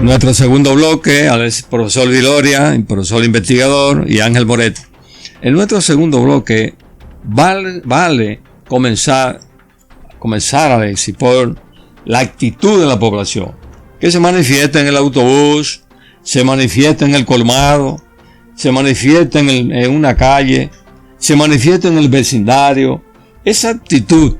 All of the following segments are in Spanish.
Nuestro segundo bloque, al profesor Viloria, el profesor investigador y Ángel Moret. En nuestro segundo bloque vale comenzar a decir por la actitud de la población, que se manifiesta en el autobús, se manifiesta en el colmado, se manifiesta en una calle, se manifiesta en el vecindario. Esa actitud.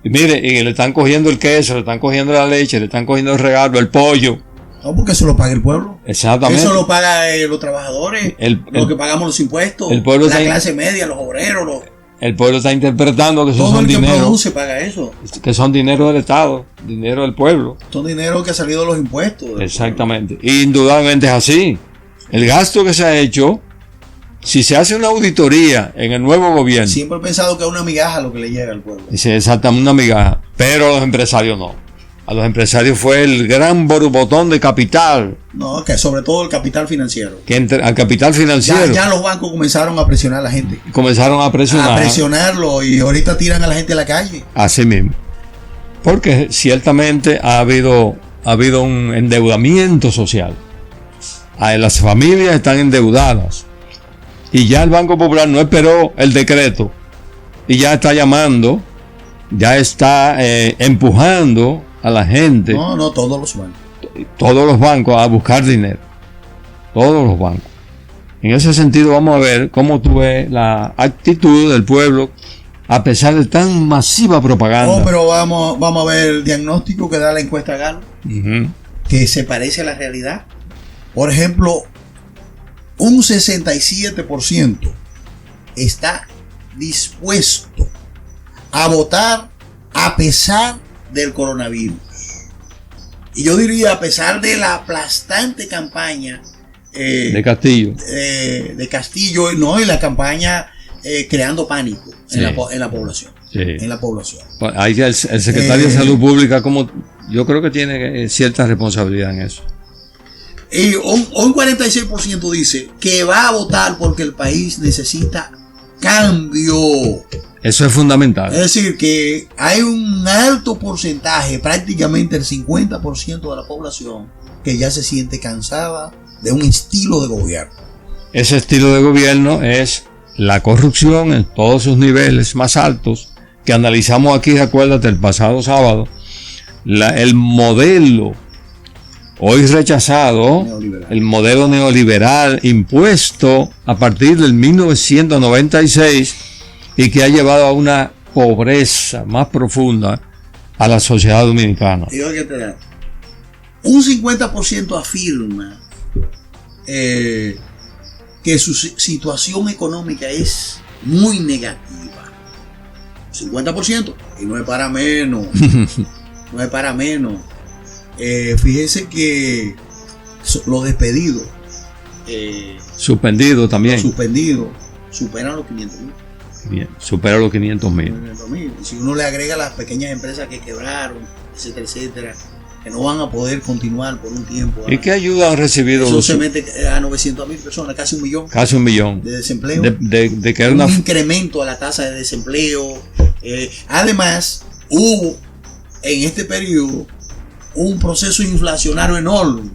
Y mire, y le están cogiendo el queso, le están cogiendo la leche, le están cogiendo el regalo, el pollo. No, porque eso lo paga el pueblo. Exactamente. Eso lo pagan los trabajadores, los que pagamos los impuestos, el pueblo, la clase media, los obreros. El pueblo está interpretando que todo son dinero. Todo el que produce paga eso. Que son dinero del Estado, dinero del pueblo. Son dinero que ha salido de los impuestos. Exactamente. Y indudablemente es así. El gasto que se ha hecho, si se hace una auditoría en el nuevo gobierno. Siempre he pensado que es una migaja lo que le llega al pueblo. Sí, exactamente, una migaja. Pero a los empresarios no. A los empresarios fue el gran borbotón de capital. No, que sobre todo el capital financiero. Al capital financiero. Ya los bancos comenzaron a presionar a la gente. Comenzaron a presionar. A presionarlo y ahorita tiran a la gente a la calle. Así mismo. Porque ciertamente ha habido un endeudamiento social. Las familias están endeudadas. Y ya el Banco Popular no esperó el decreto. Y ya está llamando, ya está empujando a la gente. No, todos los bancos. Todos los bancos a buscar dinero. Todos los bancos. En ese sentido vamos a ver cómo tú ves la actitud del pueblo a pesar de tan masiva propaganda. No, pero vamos a ver el diagnóstico que da la encuesta Gallup, que se parece a la realidad. Por ejemplo, un 67% está dispuesto a votar a pesar del coronavirus. Y yo diría a pesar de la aplastante campaña de Castillo. De Castillo, no, y la campaña creando pánico en la población. Sí. En la población. Ahí el secretario de Salud Pública, como yo creo que tiene cierta responsabilidad en eso. Y un 46% dice que va a votar porque el país necesita cambio. Eso es fundamental. Es decir, que hay un alto porcentaje, prácticamente el 50% de la población, que ya se siente cansada de un estilo de gobierno. Ese estilo de gobierno es la corrupción en todos sus niveles más altos, que analizamos aquí, recuérdate, el pasado sábado, el modelo hoy rechazado, el modelo neoliberal impuesto a partir del 1996 y que ha llevado a una pobreza más profunda a la sociedad dominicana. Y oye, un 50% afirma que su situación económica es muy negativa. 50%, y no es para menos. No es para menos. Fíjese que los despedidos, suspendidos también, superan los 500,000. Bien, supera los 500,000. Si uno le agrega las pequeñas empresas que quebraron, etcétera, que no van a poder continuar por un tiempo. ¿Y qué ayuda han recibido? Eso se mete a 900,000 personas, casi 1 millón. Casi 1 millón. De desempleo. De que un incremento a la tasa de desempleo. Además, hubo en este periodo un proceso inflacionario enorme.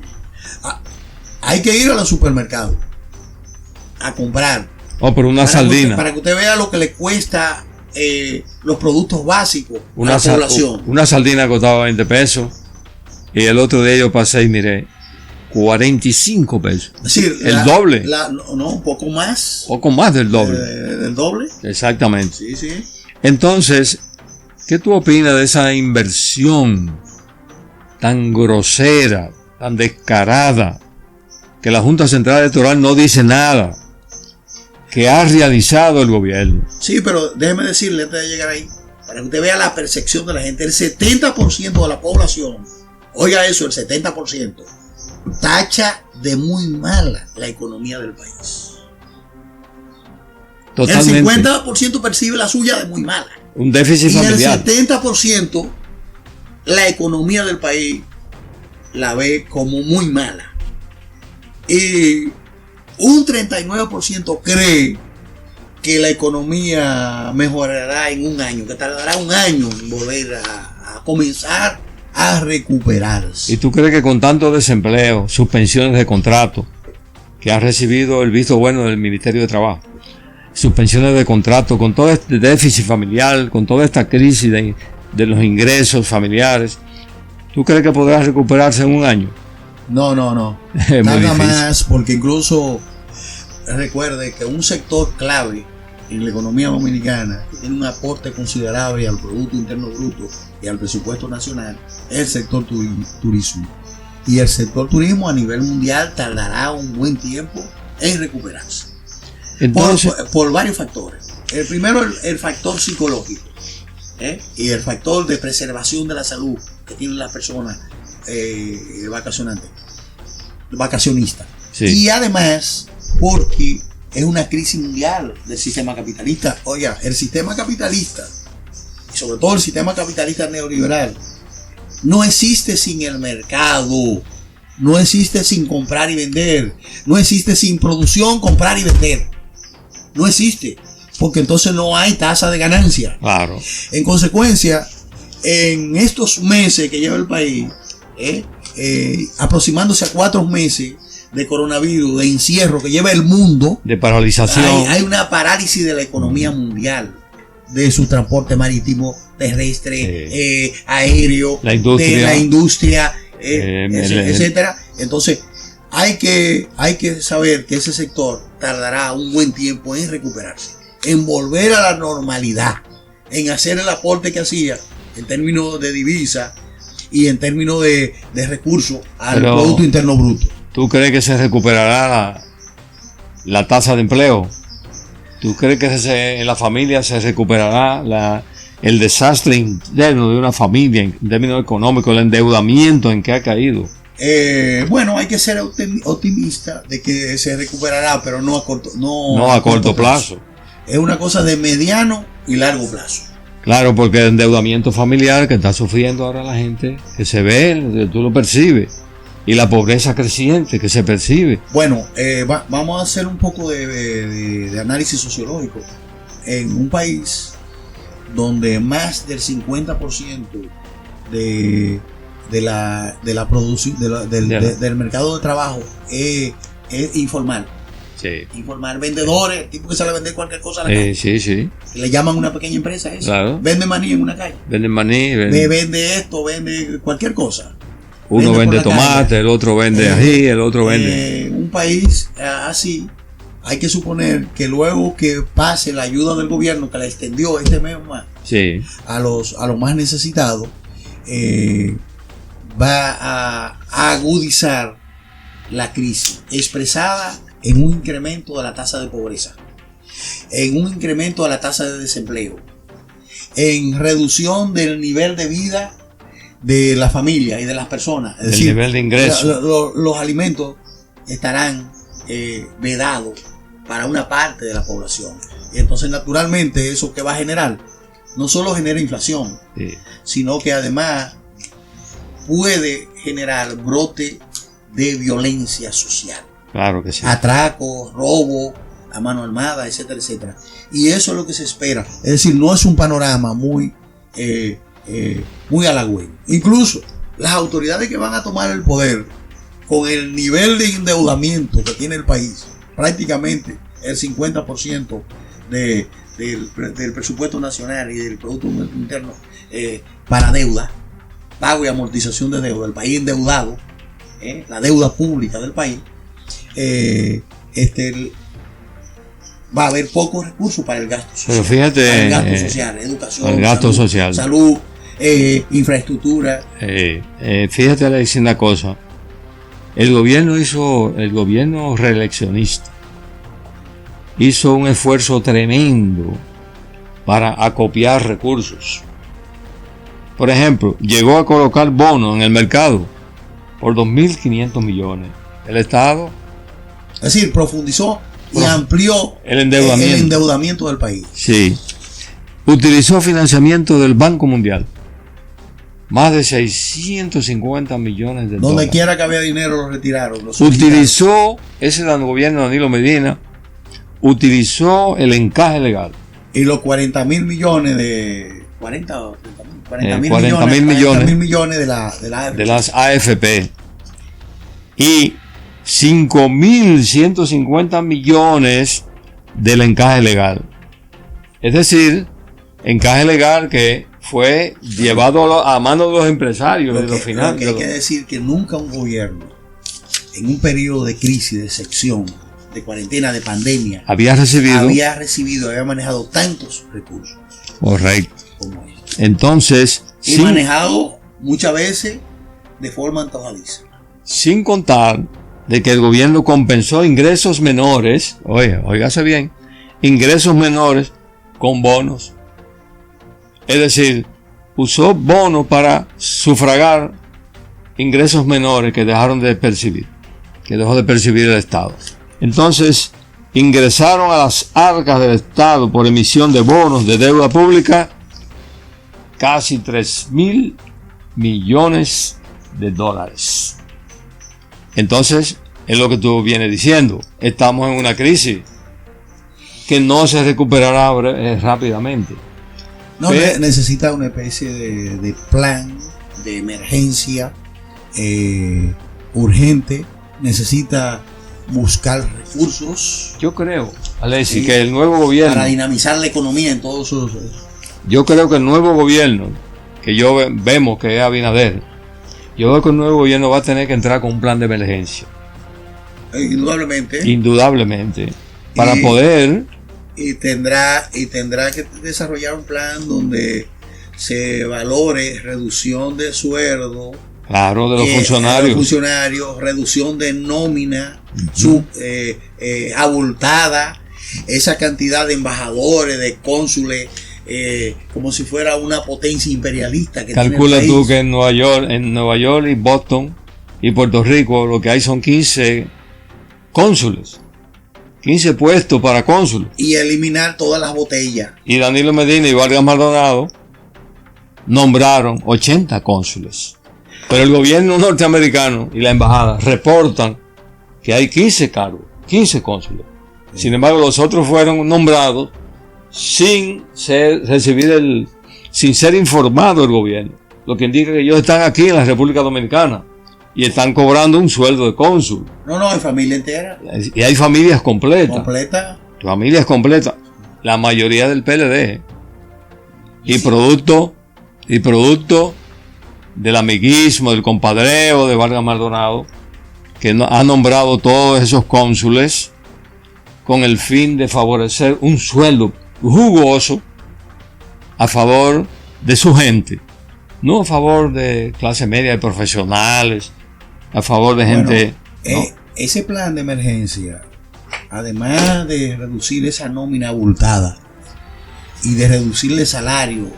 Hay que ir a los supermercados a comprar. Pero una sardina. Para que usted vea lo que le cuesta los productos básicos a la población. Una sardina costaba 20 pesos y el otro día yo pasé y miré 45 pesos. Es decir, el doble. Un poco más. Poco más del doble. ¿Del doble? Exactamente. Sí. Entonces, ¿qué tú opinas de esa inversión tan grosera, tan descarada, que la Junta Central Electoral no dice nada, que ha realizado el gobierno? Sí, pero déjeme decirle antes de llegar ahí, para que usted vea la percepción de la gente, el 70% de la población, oiga eso, el 70%, tacha de muy mala la economía del país. Totalmente. El 50% percibe la suya de muy mala. Un déficit familiar. Y el 70% la economía del país la ve como muy mala. Y un 39% cree que la economía mejorará en un año, que tardará un año en volver a comenzar a recuperarse. ¿Y tú crees que con tanto desempleo, suspensiones de contrato, que ha recibido el visto bueno del Ministerio de Trabajo, suspensiones de contrato, con todo este déficit familiar, con toda esta crisis de los ingresos familiares, ¿tú crees que podrá recuperarse en un año? No. Nada más, porque incluso recuerde que un sector clave en la economía dominicana, que tiene un aporte considerable al Producto Interno Bruto y al presupuesto nacional, es el sector turismo. Y el sector turismo a nivel mundial tardará un buen tiempo en recuperarse. Entonces, por varios factores. El primero, el factor psicológico, y el factor de preservación de la salud que tienen las personas vacacionistas. Sí. Y además, porque es una crisis mundial del sistema capitalista. Oiga, el sistema capitalista, y sobre todo el sistema capitalista neoliberal, no existe sin el mercado, no existe sin comprar y vender, no existe sin producción, comprar y vender. No existe, porque entonces no hay tasa de ganancia. Claro. En consecuencia, en estos meses que lleva el país, aproximándose a 4 meses de coronavirus, de encierro que lleva el mundo, de paralización, hay una parálisis de la economía mundial, de su transporte marítimo, terrestre, aéreo, la industria, de la industria, etcétera. Entonces, hay que saber que ese sector tardará un buen tiempo en recuperarse, en volver a la normalidad, en hacer el aporte que hacía en términos de divisa y en términos de recursos al Producto Interno Bruto. ¿Tú crees que se recuperará la tasa de empleo? ¿Tú crees que en la familia se recuperará el desastre interno de una familia en términos económicos, el endeudamiento en que ha caído? Bueno, hay que ser optimista de que se recuperará, pero no a corto plazo. Es una cosa de mediano y largo plazo. Claro, porque el endeudamiento familiar que está sufriendo ahora la gente, que se ve, tú lo percibes, y la pobreza creciente que se percibe. Bueno, vamos a hacer un poco de análisis sociológico. En un país donde más del 50% de la producción del mercado de trabajo es informal. Sí. Informal, vendedores, tipo que sale a vender cualquier cosa a la calle. Sí. Le llaman una pequeña empresa eso. Claro. Vende maní en una calle. Vende esto, vende cualquier cosa. Uno vende tomate, el otro vende ají, el otro vende. Un país así, hay que suponer que luego que pase la ayuda del gobierno que la extendió este mes más a los más necesitados, va a agudizar la crisis, expresada en un incremento de la tasa de pobreza, en un incremento de la tasa de desempleo, en reducción del nivel de vida de la familia y de las personas. Es decir, nivel de ingreso. Los alimentos estarán vedados para una parte de la población. Y entonces, naturalmente, eso que va a generar, no solo genera inflación, sino que además puede generar brote de violencia social. Claro que sí. Atracos, robo a mano armada, etcétera, etcétera. Y eso es lo que se espera. Es decir, no es un panorama muy halagüeño. Incluso las autoridades que van a tomar el poder, con el nivel de endeudamiento que tiene el país, prácticamente el 50% del presupuesto nacional y del Producto Interno para deuda, pago y amortización de deuda, el país endeudado, la deuda pública del país, va a haber pocos recursos para el gasto social. Pero fíjate, para el gasto social, educación, el gasto social, salud, infraestructura. Fíjate, le dice una cosa. El gobierno reeleccionista hizo un esfuerzo tremendo para acopiar recursos. Por ejemplo, llegó a colocar bonos en el mercado por 2.500 millones. El Estado, es decir, profundizó y amplió el endeudamiento del país. Sí. Utilizó financiamiento del Banco Mundial. Más de 650 millones de dólares. Donde quiera que había dinero lo retiraron. Utilizó, ese era el gobierno de Danilo Medina, utilizó el encaje legal. Y los 40.000 millones de... 40 o 30.000. 40.000 millones de las AFP y 5.150 millones del encaje legal. Es decir, encaje legal que fue llevado a manos de los empresarios de los finanzas. Lo que hay que decir que nunca un gobierno, en un periodo de crisis, de sección, de cuarentena, de pandemia, había manejado tantos recursos. Correcto. Como él. Entonces, y manejado muchas veces de forma antojadiza. Sin contar de que el gobierno compensó ingresos menores, óigase bien, ingresos menores con bonos. Es decir, usó bonos para sufragar ingresos menores que dejaron de percibir, que dejó de percibir el Estado. Entonces, ingresaron a las arcas del Estado por emisión de bonos de deuda pública casi 3.000 millones de dólares. Entonces, es lo que tú vienes diciendo. Estamos en una crisis que no se recuperará rápidamente. No, necesita una especie de plan de emergencia urgente. Necesita buscar recursos. Yo creo, Alexis, que el nuevo gobierno, para dinamizar la economía en todos sus... Yo creo que el nuevo gobierno, que vemos que es Abinader, yo creo que el nuevo gobierno va a tener que entrar con un plan de emergencia. Indudablemente. Para poder... Y tendrá que desarrollar un plan donde se valore reducción de sueldo. Claro, de los funcionarios. Reducción de nómina abultada, esa cantidad de embajadores, de cónsules, como si fuera una potencia imperialista que calcula tiene el país. Tú que en Nueva York y Boston y Puerto Rico lo que hay son 15 cónsules, 15 puestos para cónsules, y eliminar todas las botellas. Y Danilo Medina y Vargas Maldonado nombraron 80 cónsules. Pero el gobierno norteamericano y la embajada reportan que hay 15 cargos, 15 cónsules. Sin embargo, los otros fueron nombrados sin ser informado el gobierno. Lo que indica que ellos están aquí en la República Dominicana y están cobrando un sueldo de cónsul. No, hay familia entera. Y hay familias completas. Familias completas. La mayoría del PLD. Y producto del amiguismo, del compadreo de Vargas Maldonado, que ha nombrado todos esos cónsules con el fin de favorecer un sueldo jugoso a favor de su gente, no a favor de clase media, de profesionales, a favor de gente. Ese plan de emergencia, además de reducir esa nómina abultada y de reducirle salario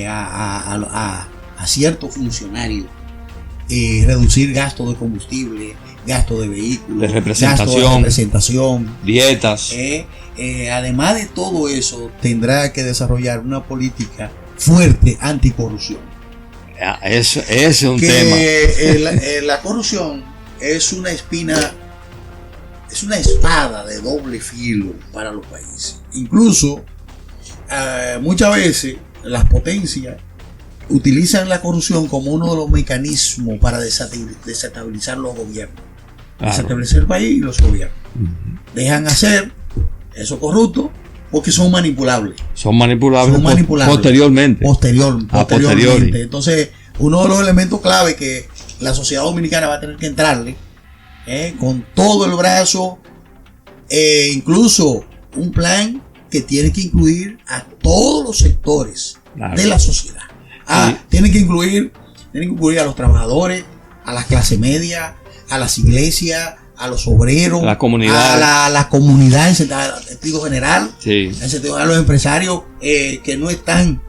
a ciertos funcionarios, reducir gasto de combustible, gasto de vehículos, de representación, dietas. Además de todo eso, tendrá que desarrollar una política fuerte anticorrupción. Ese es un tema. La corrupción es una espada de doble filo para los países. Incluso muchas veces las potencias utilizan la corrupción como uno de los mecanismos para desestabilizar los gobiernos. Claro. Desestabilizar el país y los gobiernos. Dejan hacer esos corruptos porque son manipulables. Posteriormente. Entonces, uno de los elementos clave que la sociedad dominicana va a tener que entrarle con todo el brazo, incluso un plan que tiene que incluir a todos los sectores de la sociedad. Tienen que incluir a los trabajadores, a la clase media, a las iglesias, a los obreros, la comunidad. a la comunidad en sentido general, sí. En sentido a los empresarios que no están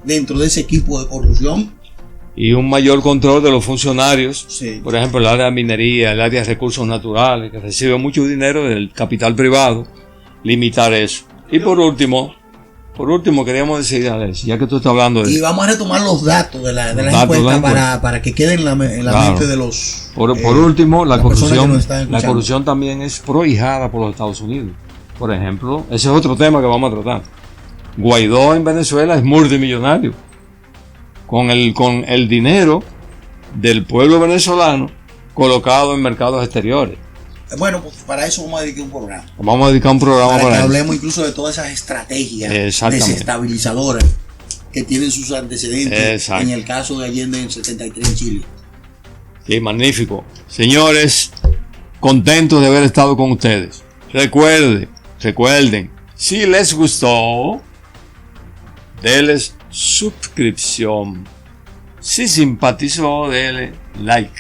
dentro de ese equipo de corrupción. Y un mayor control de los funcionarios, sí. Por ejemplo, el área de minería, el área de recursos naturales, que recibe mucho dinero del capital privado, limitar eso. Y por último queríamos decir, Alex, ya que tú estás hablando de... Y vamos a retomar los datos de la encuesta para que queden en la mente de los... Por último, la corrupción también es prohijada por los Estados Unidos. Por ejemplo, ese es otro tema que vamos a tratar. Guaidó en Venezuela es multimillonario. con el dinero del pueblo venezolano colocado en mercados exteriores. Bueno, pues para eso vamos a dedicar un programa. Vamos a dedicar un programa para que eso. Hablemos incluso de todas esas estrategias desestabilizadoras que tienen sus antecedentes en el caso de Allende en 73 en Chile. Sí, magnífico. Señores, contentos de haber estado con ustedes. Recuerden, si les gustó, denles suscripción. Si simpatizó, denle like.